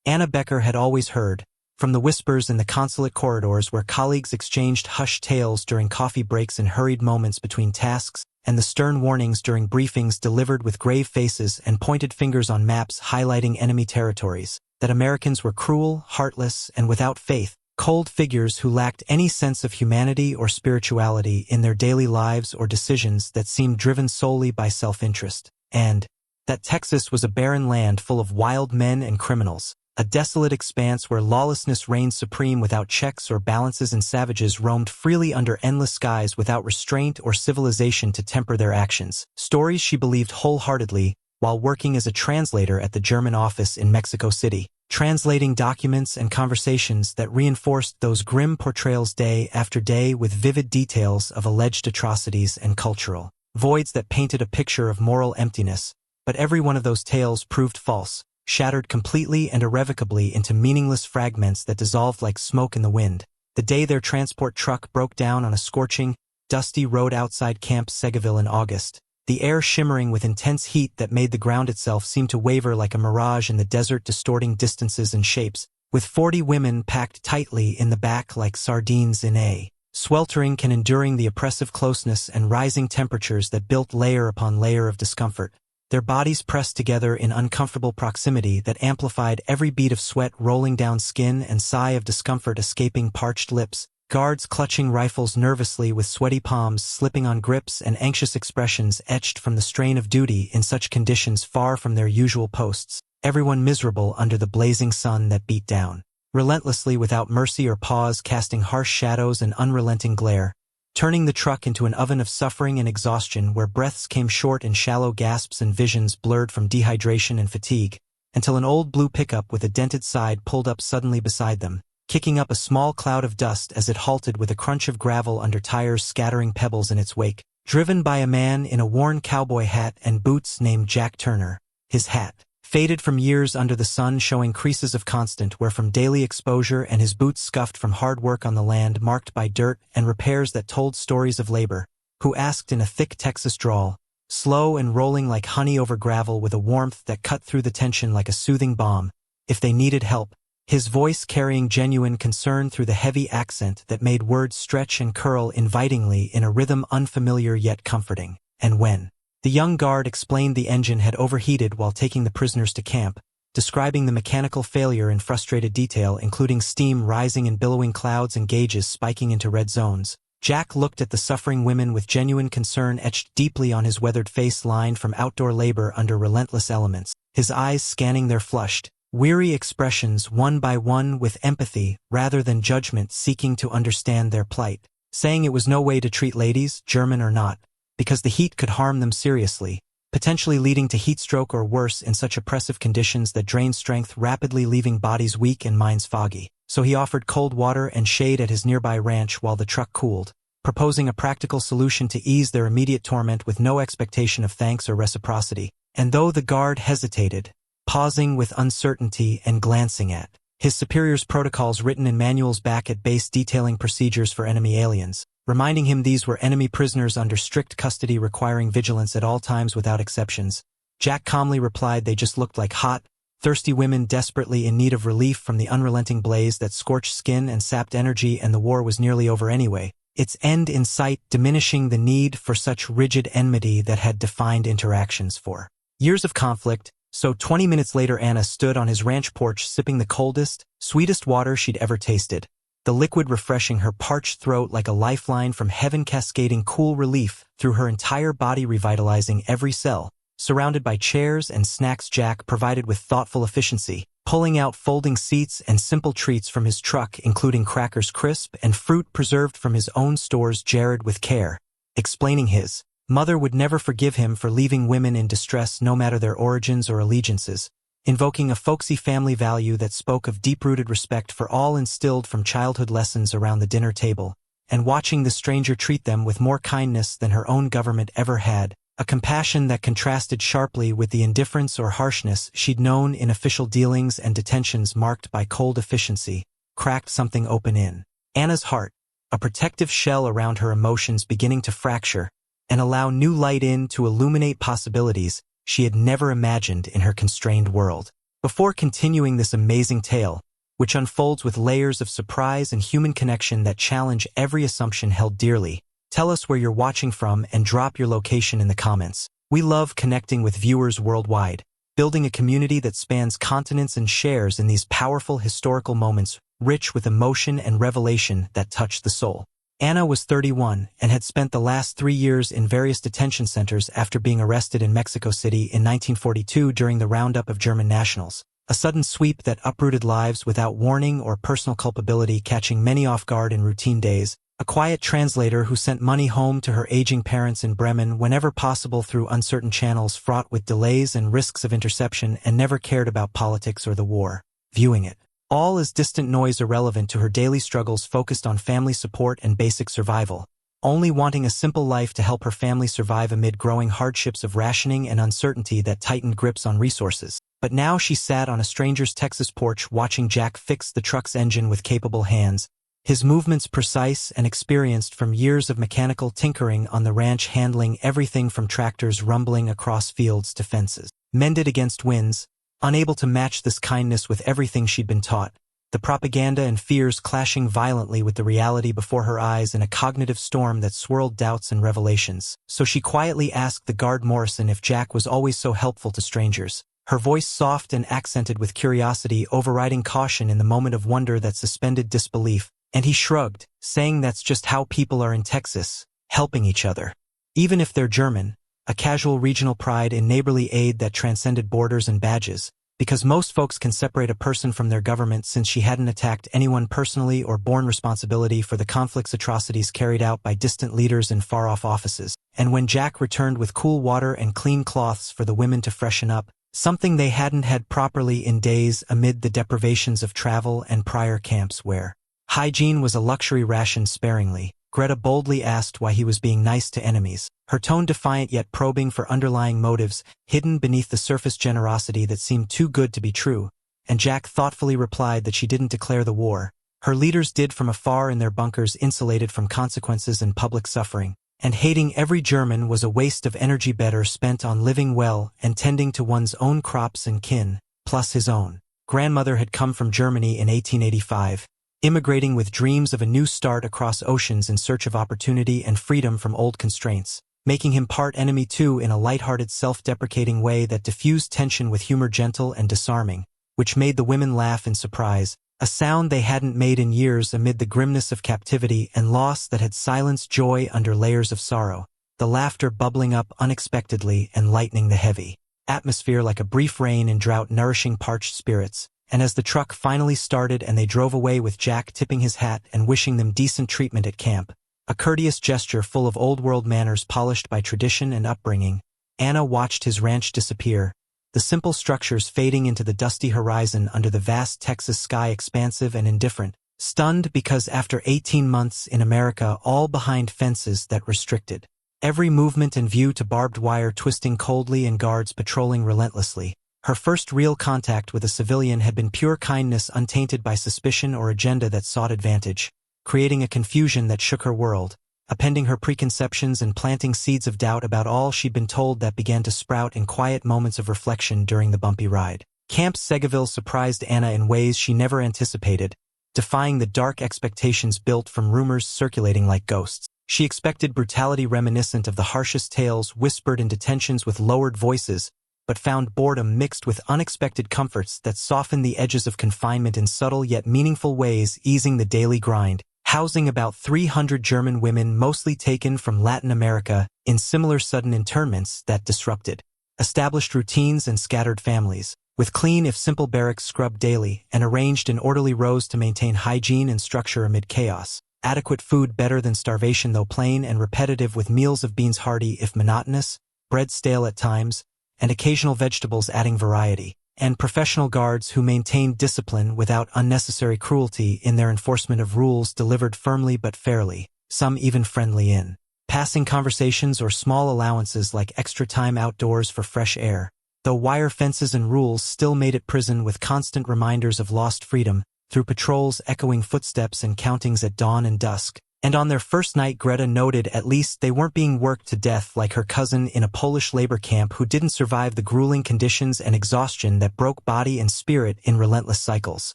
Anna Becker had always heard, from the whispers in the consulate corridors where colleagues exchanged hushed tales during coffee breaks and hurried moments between tasks, and the stern warnings during briefings delivered with grave faces and pointed fingers on maps highlighting enemy territories, that Americans were cruel, heartless, and without faith, cold figures who lacked any sense of humanity or spirituality in their daily lives or decisions that seemed driven solely by self-interest, and that Texas was a barren land full of wild men and criminals, a desolate expanse where lawlessness reigned supreme without checks or balances and savages roamed freely under endless skies without restraint or civilization to temper their actions. Stories she believed wholeheartedly while working as a translator at the German office in Mexico City, translating documents and conversations that reinforced those grim portrayals day after day with vivid details of alleged atrocities and cultural voids that painted a picture of moral emptiness. But every one of those tales proved false, shattered completely and irrevocably into meaningless fragments that dissolved like smoke in the wind. The day their transport truck broke down on a scorching, dusty road outside Camp Segoville in August, the air shimmering with intense heat that made the ground itself seem to waver like a mirage in the desert, distorting distances and shapes, with 40 women packed tightly in the back like sardines in a sweltering can, enduring the oppressive closeness and rising temperatures that built layer upon layer of discomfort, their bodies pressed together in uncomfortable proximity that amplified every beat of sweat rolling down skin and sigh of discomfort escaping parched lips, guards clutching rifles nervously with sweaty palms slipping on grips and anxious expressions etched from the strain of duty in such conditions far from their usual posts, everyone miserable under the blazing sun that beat down, relentlessly without mercy or pause, casting harsh shadows and unrelenting glare, turning the truck into an oven of suffering and exhaustion where breaths came short in shallow gasps and visions blurred from dehydration and fatigue, until an old blue pickup with a dented side pulled up suddenly beside them, kicking up a small cloud of dust as it halted with a crunch of gravel under tires scattering pebbles in its wake, driven by a man in a worn cowboy hat and boots named Jack Turner. His hat, faded from years under the sun, showing creases of constant wear from daily exposure, and his boots scuffed from hard work on the land marked by dirt and repairs that told stories of labor, who asked in a thick Texas drawl, slow and rolling like honey over gravel with a warmth that cut through the tension like a soothing balm, if they needed help, his voice carrying genuine concern through the heavy accent that made words stretch and curl invitingly in a rhythm unfamiliar yet comforting. And when the young guard explained the engine had overheated while taking the prisoners to camp, describing the mechanical failure in frustrated detail, including steam rising in billowing clouds and gauges spiking into red zones, Jack looked at the suffering women with genuine concern etched deeply on his weathered face, lined from outdoor labor under relentless elements, his eyes scanning their flushed, weary expressions one by one with empathy rather than judgment, seeking to understand their plight, saying it was no way to treat ladies, German or not, because the heat could harm them seriously, potentially leading to heat stroke or worse in such oppressive conditions that drained strength rapidly, leaving bodies weak and minds foggy. So he offered cold water and shade at his nearby ranch while the truck cooled, proposing a practical solution to ease their immediate torment with no expectation of thanks or reciprocity. And though the guard hesitated, pausing with uncertainty and glancing at his superior's protocols written in manuals back at base detailing procedures for enemy aliens, reminding him these were enemy prisoners under strict custody requiring vigilance at all times without exceptions, Jack calmly replied they just looked like hot, thirsty women desperately in need of relief from the unrelenting blaze that scorched skin and sapped energy, and the war was nearly over anyway, its end in sight, diminishing the need for such rigid enmity that had defined interactions for years of conflict. So 20 minutes later, Anna stood on his ranch porch sipping the coldest, sweetest water she'd ever tasted, the liquid refreshing her parched throat like a lifeline from heaven, cascading cool relief through her entire body, revitalizing every cell. Surrounded by chairs and snacks Jack provided with thoughtful efficiency, pulling out folding seats and simple treats from his truck, including crackers crisp and fruit preserved from his own stores, Jared with care, explaining his mother would never forgive him for leaving women in distress no matter their origins or allegiances, invoking a folksy family value that spoke of deep-rooted respect for all instilled from childhood lessons around the dinner table, and watching the stranger treat them with more kindness than her own government ever had, a compassion that contrasted sharply with the indifference or harshness she'd known in official dealings and detentions marked by cold efficiency, cracked something open in Anna's heart, a protective shell around her emotions beginning to fracture and allow new light in to illuminate possibilities she had never imagined in her constrained world. Before continuing this amazing tale, which unfolds with layers of surprise and human connection that challenge every assumption held dearly, tell us where you're watching from and drop your location in the comments. We love connecting with viewers worldwide, building a community that spans continents and shares in these powerful historical moments rich with emotion and revelation that touch the soul. Anna was 31 and had spent the last 3 years in various detention centers after being arrested in Mexico City in 1942 during the roundup of German nationals. A sudden sweep that uprooted lives without warning or personal culpability, catching many off guard in routine days. A quiet translator who sent money home to her aging parents in Bremen whenever possible through uncertain channels fraught with delays and risks of interception, and never cared about politics or the war. Viewing it all as distant noise irrelevant to her daily struggles focused on family support and basic survival, only wanting a simple life to help her family survive amid growing hardships of rationing and uncertainty that tightened grips on resources. But now she sat on a stranger's Texas porch watching Jack fix the truck's engine with capable hands, his movements precise and experienced from years of mechanical tinkering on the ranch, handling everything from tractors rumbling across fields to fences mended against winds. Unable to match this kindness with everything she'd been taught, the propaganda and fears clashing violently with the reality before her eyes in a cognitive storm that swirled doubts and revelations. So she quietly asked the guard Morrison if Jack was always so helpful to strangers, her voice soft and accented with curiosity overriding caution in the moment of wonder that suspended disbelief, and he shrugged, saying that's just how people are in Texas, helping each other. Even if they're German, a casual regional pride in neighborly aid that transcended borders and badges, because most folks can separate a person from their government since she hadn't attacked anyone personally or borne responsibility for the conflict's atrocities carried out by distant leaders in far-off offices. And when Jack returned with cool water and clean cloths for the women to freshen up, something they hadn't had properly in days amid the deprivations of travel and prior camps where hygiene was a luxury rationed sparingly, Greta boldly asked why he was being nice to enemies, her tone defiant yet probing for underlying motives hidden beneath the surface generosity that seemed too good to be true, and Jack thoughtfully replied that she didn't declare the war. Her leaders did from afar in their bunkers, insulated from consequences and public suffering, and hating every German was a waste of energy better spent on living well and tending to one's own crops and kin, plus his own. Grandmother had come from Germany in 1885, immigrating with dreams of a new start across oceans in search of opportunity and freedom from old constraints, making him part enemy too in a light-hearted self-deprecating way that diffused tension with humor gentle and disarming, which made the women laugh in surprise, a sound they hadn't made in years amid the grimness of captivity and loss that had silenced joy under layers of sorrow, the laughter bubbling up unexpectedly and lightening the heavy atmosphere like a brief rain in drought nourishing parched spirits. And as the truck finally started and they drove away with Jack tipping his hat and wishing them decent treatment at camp, a courteous gesture full of old-world manners polished by tradition and upbringing, Anna watched his ranch disappear, the simple structures fading into the dusty horizon under the vast Texas sky, expansive and indifferent, stunned because after 18 months in America, all behind fences that restricted every movement and view to barbed wire twisting coldly and guards patrolling relentlessly. Her first real contact with a civilian had been pure kindness untainted by suspicion or agenda that sought advantage, creating a confusion that shook her world, appending her preconceptions and planting seeds of doubt about all she'd been told that began to sprout in quiet moments of reflection during the bumpy ride. Camp Segoville surprised Anna in ways she never anticipated, defying the dark expectations built from rumors circulating like ghosts. She expected brutality reminiscent of the harshest tales whispered in detentions with lowered voices, but found boredom mixed with unexpected comforts that softened the edges of confinement in subtle yet meaningful ways, easing the daily grind, housing about 300 German women mostly taken from Latin America in similar sudden internments that disrupted established routines and scattered families, with clean if simple barracks scrubbed daily and arranged in orderly rows to maintain hygiene and structure amid chaos. Adequate food better than starvation though plain and repetitive, with meals of beans hearty if monotonous, bread stale at times, and occasional vegetables adding variety, and professional guards who maintained discipline without unnecessary cruelty in their enforcement of rules delivered firmly but fairly, some even friendly in passing conversations or small allowances like extra time outdoors for fresh air, though wire fences and rules still made it prison with constant reminders of lost freedom, through patrols echoing footsteps and countings at dawn and dusk. And on their first night, Greta noted at least they weren't being worked to death like her cousin in a Polish labor camp who didn't survive the grueling conditions and exhaustion that broke body and spirit in relentless cycles,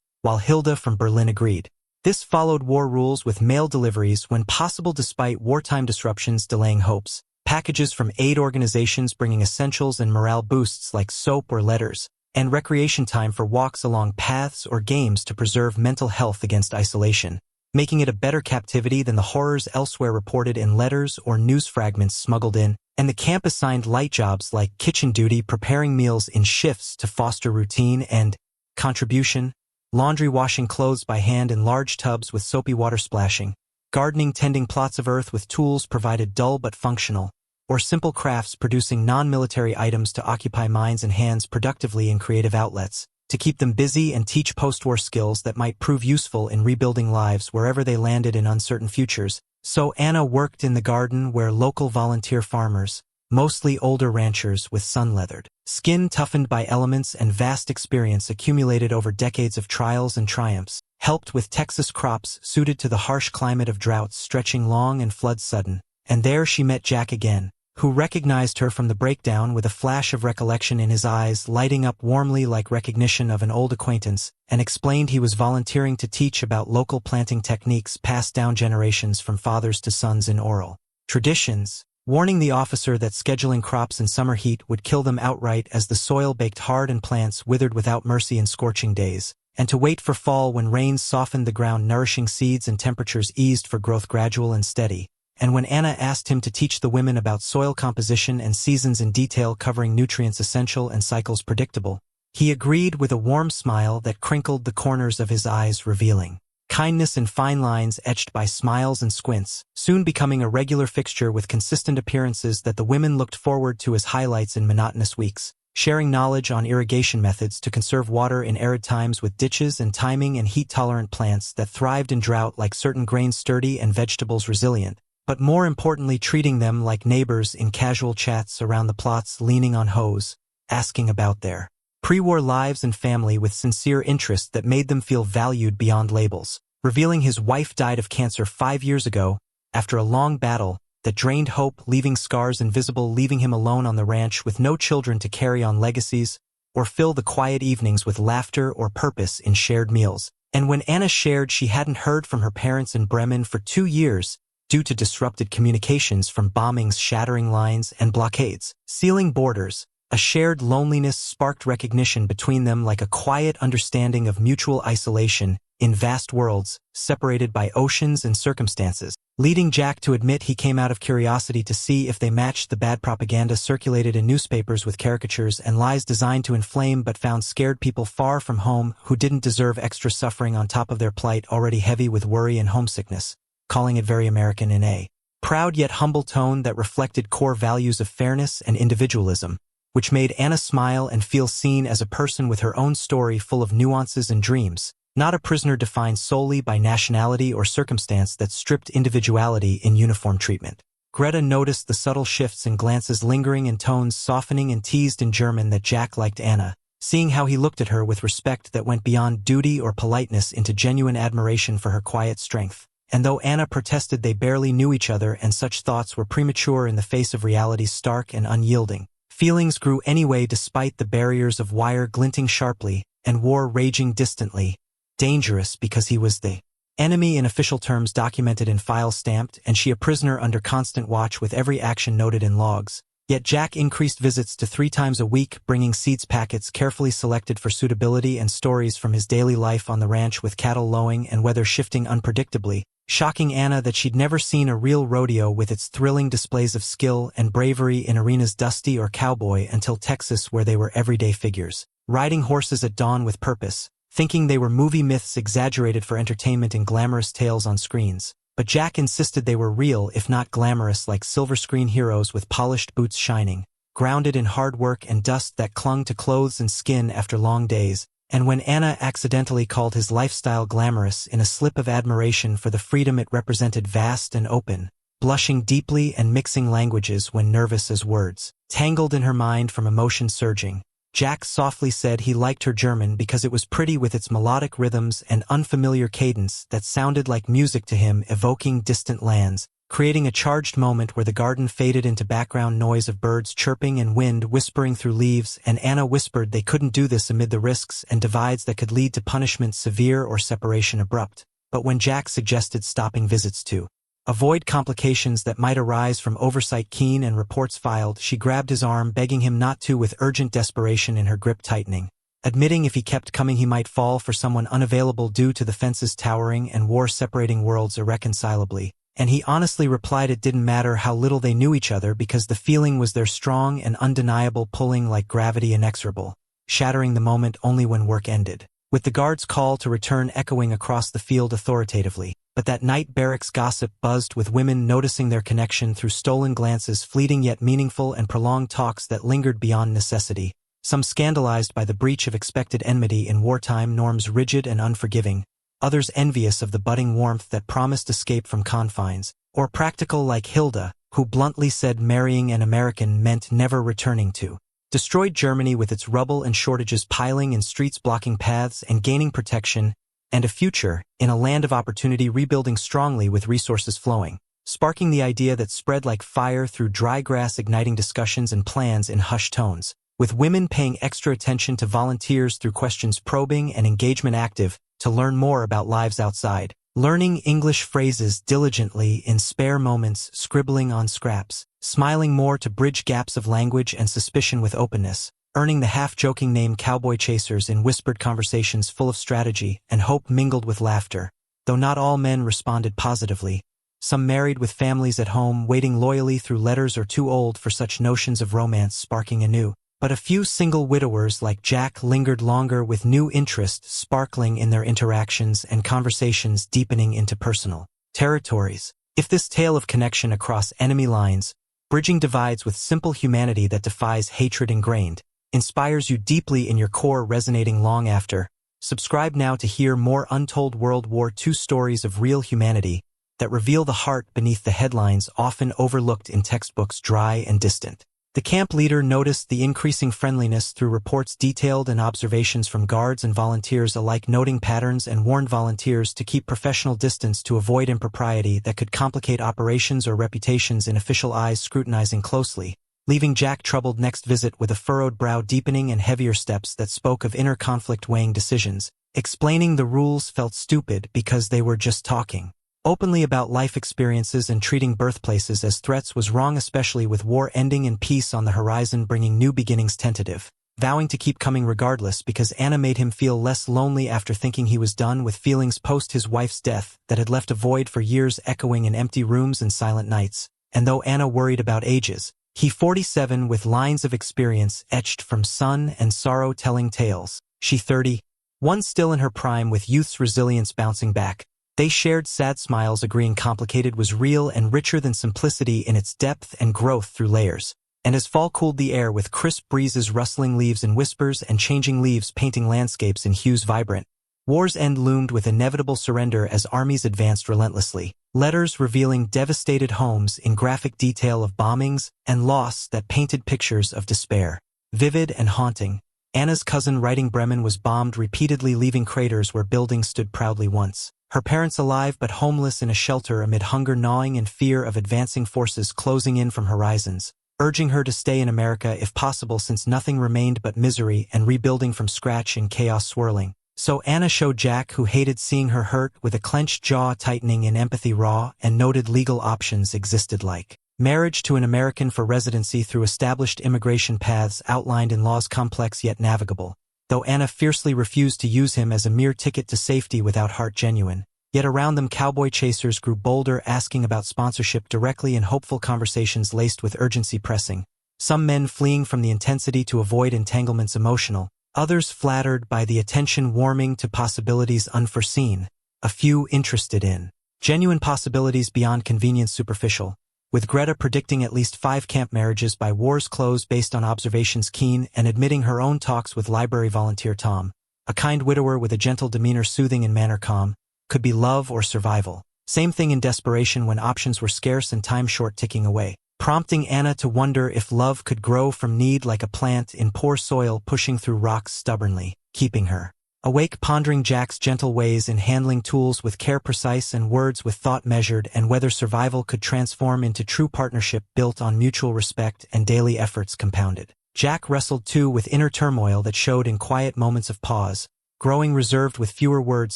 while Hilda from Berlin agreed. This followed war rules with mail deliveries when possible despite wartime disruptions delaying hopes, packages from aid organizations bringing essentials and morale boosts like soap or letters, and recreation time for walks along paths or games to preserve mental health against isolation, making it a better captivity than the horrors elsewhere reported in letters or news fragments smuggled in, and the camp assigned light jobs like kitchen duty, preparing meals in shifts to foster routine and contribution, laundry, washing clothes by hand in large tubs with soapy water splashing, gardening, tending plots of earth with tools provided dull but functional, or simple crafts producing non-military items to occupy minds and hands productively in creative outlets, to keep them busy and teach post-war skills that might prove useful in rebuilding lives wherever they landed in uncertain futures. So Anna worked in the garden where local volunteer farmers, mostly older ranchers with sun-leathered skin toughened by elements and vast experience accumulated over decades of trials and triumphs, helped with Texas crops suited to the harsh climate of droughts stretching long and floods sudden. And there she met Jack again, who recognized her from the breakdown with a flash of recollection in his eyes lighting up warmly like recognition of an old acquaintance, and explained he was volunteering to teach about local planting techniques passed down generations from fathers to sons in oral traditions, warning the officer that scheduling crops in summer heat would kill them outright as the soil baked hard and plants withered without mercy in scorching days, and to wait for fall when rains softened the ground, nourishing seeds and temperatures eased for growth gradual and steady. And when Anna asked him to teach the women about soil composition and seasons in detail covering nutrients essential and cycles predictable, he agreed with a warm smile that crinkled the corners of his eyes, revealing kindness in fine lines etched by smiles and squints, soon becoming a regular fixture with consistent appearances that the women looked forward to as highlights in monotonous weeks, sharing knowledge on irrigation methods to conserve water in arid times with ditches and timing and heat-tolerant plants that thrived in drought like certain grains sturdy and vegetables resilient, but more importantly treating them like neighbors in casual chats around the plots, leaning on hoes, asking about their pre-war lives and family with sincere interest that made them feel valued beyond labels, revealing his wife died of cancer 5 years ago, after a long battle that drained hope, leaving scars invisible, leaving him alone on the ranch with no children to carry on legacies, or fill the quiet evenings with laughter or purpose in shared meals. And when Anna shared she hadn't heard from her parents in Bremen for 2 years, due to disrupted communications from bombings shattering lines and blockades, sealing borders, a shared loneliness sparked recognition between them like a quiet understanding of mutual isolation in vast worlds, separated by oceans and circumstances, leading Jack to admit he came out of curiosity to see if they matched the bad propaganda circulated in newspapers with caricatures and lies designed to inflame but found scared people far from home who didn't deserve extra suffering on top of their plight already heavy with worry and homesickness, calling it very American in a proud yet humble tone that reflected core values of fairness and individualism, which made Anna smile and feel seen as a person with her own story full of nuances and dreams, not a prisoner defined solely by nationality or circumstance that stripped individuality in uniform treatment. Greta noticed the subtle shifts in glances lingering in tones softening and teased in German that Jack liked Anna, seeing how he looked at her with respect that went beyond duty or politeness into genuine admiration for her quiet strength. And though Anna protested they barely knew each other and such thoughts were premature in the face of reality's stark and unyielding, feelings grew anyway despite the barriers of wire glinting sharply and war raging distantly, dangerous because he was the enemy in official terms documented in files stamped and she a prisoner under constant watch with every action noted in logs. Yet Jack increased visits to 3 times a week, bringing seeds packets carefully selected for suitability and stories from his daily life on the ranch with cattle lowing and weather shifting unpredictably, shocking Anna that she'd never seen a real rodeo with its thrilling displays of skill and bravery in arenas dusty or cowboy until Texas where they were everyday figures, riding horses at dawn with purpose, thinking they were movie myths exaggerated for entertainment in glamorous tales on screens. But Jack insisted they were real if not glamorous like silver screen heroes with polished boots shining, grounded in hard work and dust that clung to clothes and skin after long days, and when Anna accidentally called his lifestyle glamorous in a slip of admiration for the freedom it represented vast and open, blushing deeply and mixing languages when nervous as words, tangled in her mind from emotion surging, Jack softly said he liked her German because it was pretty with its melodic rhythms and unfamiliar cadence that sounded like music to him, evoking distant lands, creating a charged moment where the garden faded into background noise of birds chirping and wind whispering through leaves, and Anna whispered they couldn't do this amid the risks and divides that could lead to punishment severe or separation abrupt. But when Jack suggested stopping visits to avoid complications that might arise from oversight keen and reports filed, she grabbed his arm, begging him not to, with urgent desperation in her grip tightening, admitting if he kept coming he might fall for someone unavailable due to the fences towering and war separating worlds irreconcilably. And he honestly replied it didn't matter how little they knew each other because the feeling was there, strong and undeniable, pulling like gravity, inexorable, shattering the moment only when work ended, with the guard's call to return echoing across the field authoritatively. But that night barracks gossip buzzed, with women noticing their connection through stolen glances, fleeting yet meaningful, and prolonged talks that lingered beyond necessity, some scandalized by the breach of expected enmity in wartime norms, rigid and unforgiving, others envious of the budding warmth that promised escape from confines, or practical like Hilda, who bluntly said marrying an American meant never returning to destroyed Germany, with its rubble and shortages piling in streets, blocking paths and gaining protection, and a future, in a land of opportunity, rebuilding strongly with resources flowing, sparking the idea that spread like fire through dry grass, igniting discussions and plans in hushed tones, with women paying extra attention to volunteers through questions probing and engagement active to learn more about lives outside, learning English phrases diligently in spare moments, scribbling on scraps, smiling more to bridge gaps of language and suspicion with openness, earning the half-joking name cowboy chasers in whispered conversations full of strategy and hope mingled with laughter. Though not all men responded positively, some married with families at home, waiting loyally through letters, or too old for such notions of romance sparking anew. But a few single widowers like Jack lingered longer, with new interest sparkling in their interactions and conversations deepening into personal territories. If this tale of connection across enemy lines, bridging divides with simple humanity that defies hatred ingrained, inspires you deeply in your core, resonating long after, subscribe now to hear more untold World War II stories of real humanity that reveal the heart beneath the headlines, often overlooked in textbooks, dry and distant. The camp leader noticed the increasing friendliness through reports detailed and observations from guards and volunteers alike, noting patterns, and warned volunteers to keep professional distance to avoid impropriety that could complicate operations or reputations in official eyes scrutinizing closely, leaving Jack troubled next visit with a furrowed brow, deepening and heavier steps that spoke of inner conflict, weighing decisions, explaining the rules felt stupid because they were just talking openly about life experiences, and treating birthplaces as threats was wrong, especially with war ending and peace on the horizon, bringing new beginnings, tentative, vowing to keep coming regardless because Anna made him feel less lonely after thinking he was done with feelings post his wife's death that had left a void for years, echoing in empty rooms and silent nights. And though Anna worried about ages, he 47 with lines of experience etched from sun and sorrow telling tales, she 31 still in her prime with youth's resilience bouncing back. They shared sad smiles, agreeing complicated was real and richer than simplicity in its depth and growth through layers. And as fall cooled the air with crisp breezes, rustling leaves and whispers, and changing leaves painting landscapes in hues vibrant, war's end loomed with inevitable surrender as armies advanced relentlessly. Letters revealing devastated homes in graphic detail of bombings and loss that painted pictures of despair, vivid and haunting. Anna's cousin writing Bremen was bombed repeatedly, leaving craters where buildings stood proudly once. Her parents alive but homeless in a shelter amid hunger, gnawing, and fear of advancing forces closing in from horizons, urging her to stay in America if possible, since nothing remained but misery and rebuilding from scratch in chaos swirling. So Anna showed Jack, who hated seeing her hurt, with a clenched jaw tightening in empathy, raw and noted legal options existed, like marriage to an American for residency through established immigration paths outlined in laws, complex yet navigable. Though Anna fiercely refused to use him as a mere ticket to safety without heart genuine. Yet around them cowboy chasers grew bolder, asking about sponsorship directly in hopeful conversations laced with urgency pressing. Some men fleeing from the intensity to avoid entanglements emotional, others flattered by the attention, warming to possibilities unforeseen, a few interested in genuine possibilities beyond convenience, superficial. With Greta predicting at least 5 camp marriages by war's close based on observations keen, and admitting her own talks with library volunteer Tom, a kind widower with a gentle demeanor soothing and manner calm, could be love or survival. Same thing in desperation when options were scarce and time short, ticking away. prompting Anna to wonder if love could grow from need like a plant in poor soil pushing through rocks stubbornly, keeping her awake, pondering Jack's gentle ways in handling tools with care, precise and words with thought measured, and whether survival could transform into true partnership built on mutual respect and daily efforts compounded. Jack wrestled too with inner turmoil that showed in quiet moments of pause, growing reserved with fewer words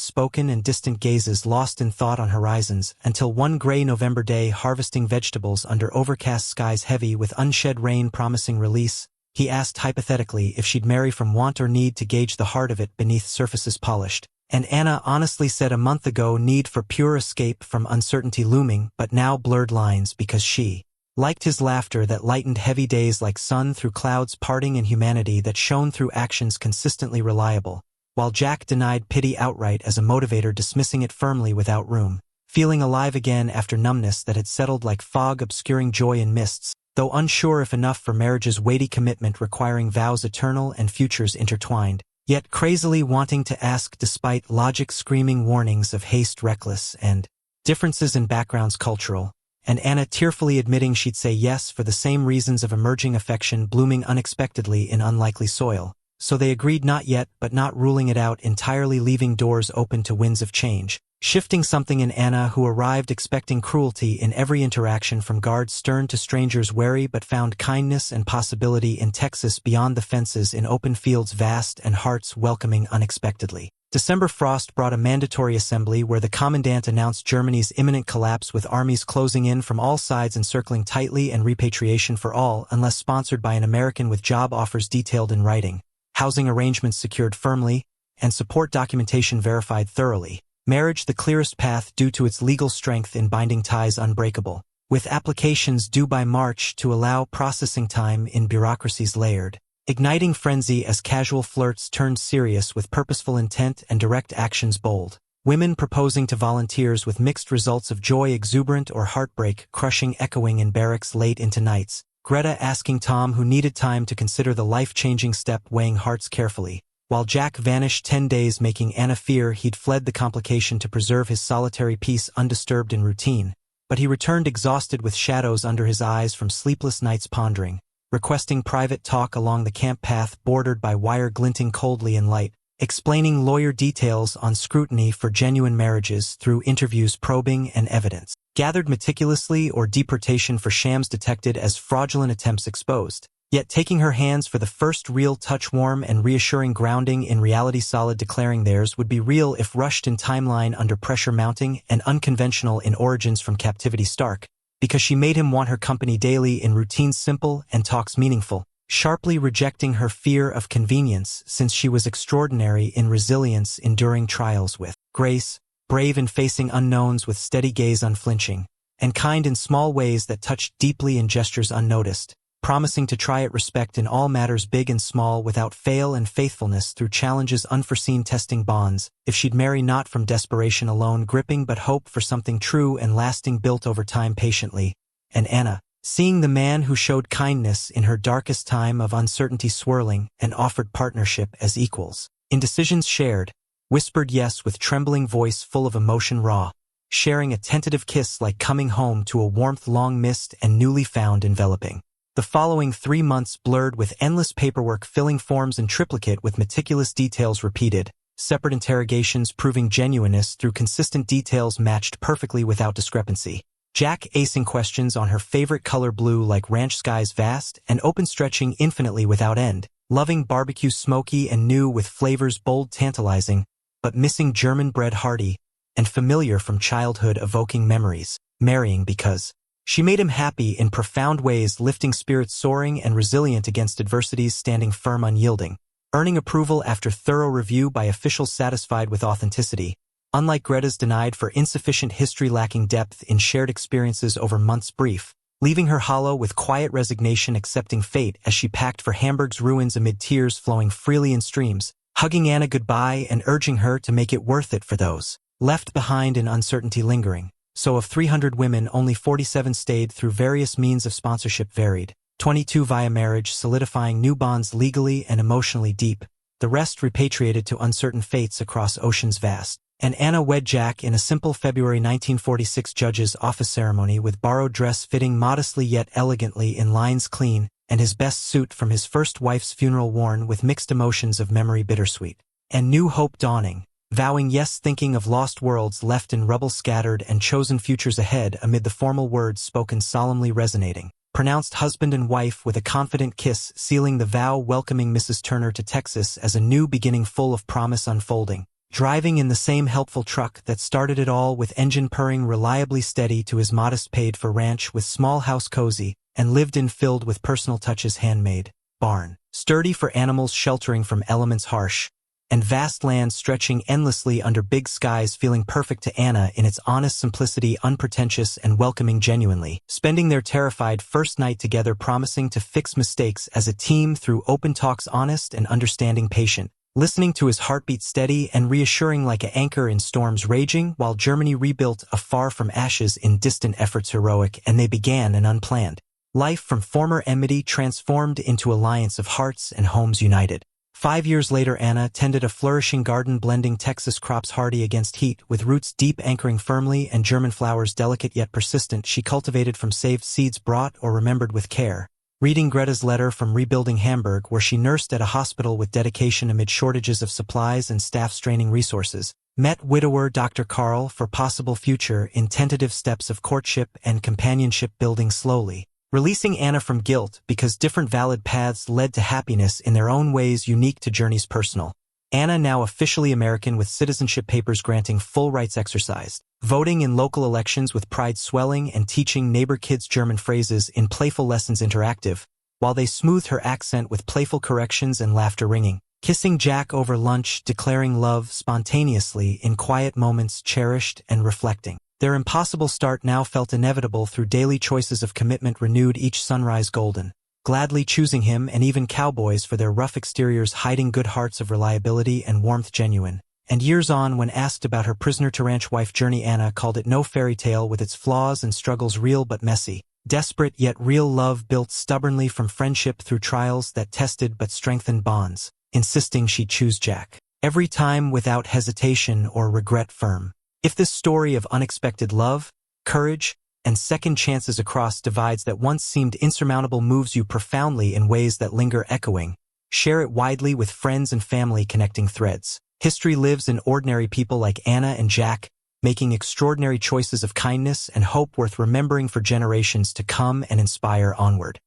spoken and distant gazes lost in thought on horizons, until one gray November day, harvesting vegetables under overcast skies heavy with unshed rain promising release, he asked hypothetically if she'd marry from want or need to gauge the heart of it beneath surfaces polished. And Anna honestly said a month ago need for pure escape from uncertainty looming, but now blurred lines because she liked his laughter that lightened heavy days like sun through clouds parting, and humanity that shone through actions consistently reliable, while Jack denied pity outright as a motivator, dismissing it firmly without room, feeling alive again after numbness that had settled like fog obscuring joy in mists, though unsure if enough for marriage's weighty commitment requiring vows eternal and futures intertwined, yet crazily wanting to ask despite logic screaming warnings of haste reckless and differences in backgrounds cultural, and Anna tearfully admitting she'd say yes for the same reasons of emerging affection blooming unexpectedly in unlikely soil. So they agreed, not yet, but not ruling it out entirely, leaving doors open to winds of change, shifting something in Anna, who arrived expecting cruelty in every interaction from guards stern to strangers wary, but found kindness and possibility in Texas beyond the fences, in open fields vast and hearts welcoming unexpectedly. December frost brought a mandatory assembly where the commandant announced Germany's imminent collapse, with armies closing in from all sides encircling tightly, and repatriation for all unless sponsored by an American, with job offers detailed in writing, housing arrangements secured firmly, and support documentation verified thoroughly. Marriage the clearest path due to its legal strength in binding ties unbreakable, with applications due by March to allow processing time in bureaucracies layered, igniting frenzy as casual flirts turned serious with purposeful intent and direct actions bold. Women proposing to volunteers with mixed results of joy exuberant or heartbreak crushing echoing in barracks late into nights. Greta asking Tom, who needed time to consider the life-changing step, weighing hearts carefully, while Jack vanished 10 days, making Anna fear he'd fled the complication to preserve his solitary peace undisturbed in routine. But he returned exhausted with shadows under his eyes from sleepless nights pondering, requesting private talk along the camp path bordered by wire glinting coldly in light, explaining lawyer details on scrutiny for genuine marriages through interviews probing and evidence gathered meticulously, or deportation for shams detected as fraudulent attempts exposed. Yet taking her hands for the first real touch, warm and reassuring, grounding in reality, solid, declaring theirs would be real if rushed in timeline under pressure mounting, and unconventional in origins from captivity stark, because she made him want her company daily in routines simple and talks meaningful, sharply rejecting her fear of convenience since she was extraordinary in resilience, enduring trials with grace, brave in facing unknowns with steady gaze unflinching, and kind in small ways that touched deeply in gestures unnoticed, promising to try at respect in all matters big and small without fail, and faithfulness through challenges unforeseen, testing bonds, if she'd marry not from desperation alone, gripping but hope for something true and lasting built over time patiently. And Anna, seeing the man who showed kindness in her darkest time of uncertainty swirling, and offered partnership as equals, in decisions shared, whispered yes with trembling voice full of emotion raw, sharing a tentative kiss like coming home to a warmth long missed and newly found enveloping. The following 3 months blurred with endless paperwork filling forms in triplicate with meticulous details repeated, separate interrogations proving genuineness through consistent details matched perfectly without discrepancy. Jack acing questions on her favorite color blue like ranch skies vast and open stretching infinitely without end, loving barbecue smoky and new with flavors bold tantalizing, but missing German bread hearty and familiar from childhood evoking memories, marrying because she made him happy in profound ways, lifting spirits soaring and resilient against adversities, standing firm unyielding, earning approval after thorough review by officials satisfied with authenticity, unlike Greta's denied for insufficient history, lacking depth in shared experiences over months brief, leaving her hollow with quiet resignation, accepting fate as she packed for Hamburg's ruins amid tears flowing freely in streams, hugging Anna goodbye and urging her to make it worth it for those left behind in uncertainty lingering. So of 300 women, only 47 stayed through various means of sponsorship varied, 22 via marriage, solidifying new bonds legally and emotionally deep, the rest repatriated to uncertain fates across oceans vast, and Anna wed Jack in a simple February 1946 judge's office ceremony with borrowed dress fitting modestly yet elegantly in lines clean, and his best suit from his first wife's funeral worn with mixed emotions of memory bittersweet. And new hope dawning, vowing yes, thinking of lost worlds left in rubble scattered and chosen futures ahead amid the formal words spoken solemnly resonating. Pronounced husband and wife with a confident kiss sealing the vow, welcoming Mrs. Turner to Texas as a new beginning full of promise unfolding. Driving in the same helpful truck that started it all, with engine purring reliably steady to his modest paid-for ranch with small house cozy and lived-in filled with personal touches handmade, barn, sturdy for animals sheltering from elements harsh, and vast land stretching endlessly under big skies, feeling perfect to Anna in its honest simplicity, unpretentious and welcoming genuinely, spending their terrified first night together, promising to fix mistakes as a team through open talks, honest and understanding, patient, listening to his heartbeat steady and reassuring like an anchor in storms raging, while Germany rebuilt afar from ashes in distant efforts heroic, and they began an unplanned life from former enmity transformed into alliance of hearts and homes united. 5 years later, Anna tended a flourishing garden blending Texas crops hardy against heat, with roots deep anchoring firmly and German flowers delicate yet persistent she cultivated from saved seeds brought or remembered with care. Reading Greta's letter from rebuilding Hamburg, where she nursed at a hospital with dedication amid shortages of supplies and staff-straining resources, met widower Dr. Carl for possible future in tentative steps of courtship and companionship building slowly, releasing Anna from guilt because different valid paths led to happiness in their own ways unique to journeys personal. Anna now officially American with citizenship papers granting full rights exercised, voting in local elections with pride swelling and teaching neighbor kids German phrases in playful lessons interactive, while they smoothed her accent with playful corrections and laughter ringing, kissing Jack over lunch, declaring love spontaneously in quiet moments cherished and reflecting. Their impossible start now felt inevitable through daily choices of commitment renewed each sunrise golden, gladly choosing him and even Cowboys for their rough exteriors hiding good hearts of reliability and warmth genuine. And years on, when asked about her prisoner-to-ranch-wife journey, Anna called it no fairy tale with its flaws and struggles, real but messy, desperate yet real love built stubbornly from friendship through trials that tested but strengthened bonds, insisting she'd choose Jack every time without hesitation or regret, firm. If this story of unexpected love, courage, and second chances across divides that once seemed insurmountable moves you profoundly in ways that linger echoing, share it widely with friends and family, connecting threads. History lives in ordinary people like Anna and Jack, making extraordinary choices of kindness and hope worth remembering for generations to come and inspire onward.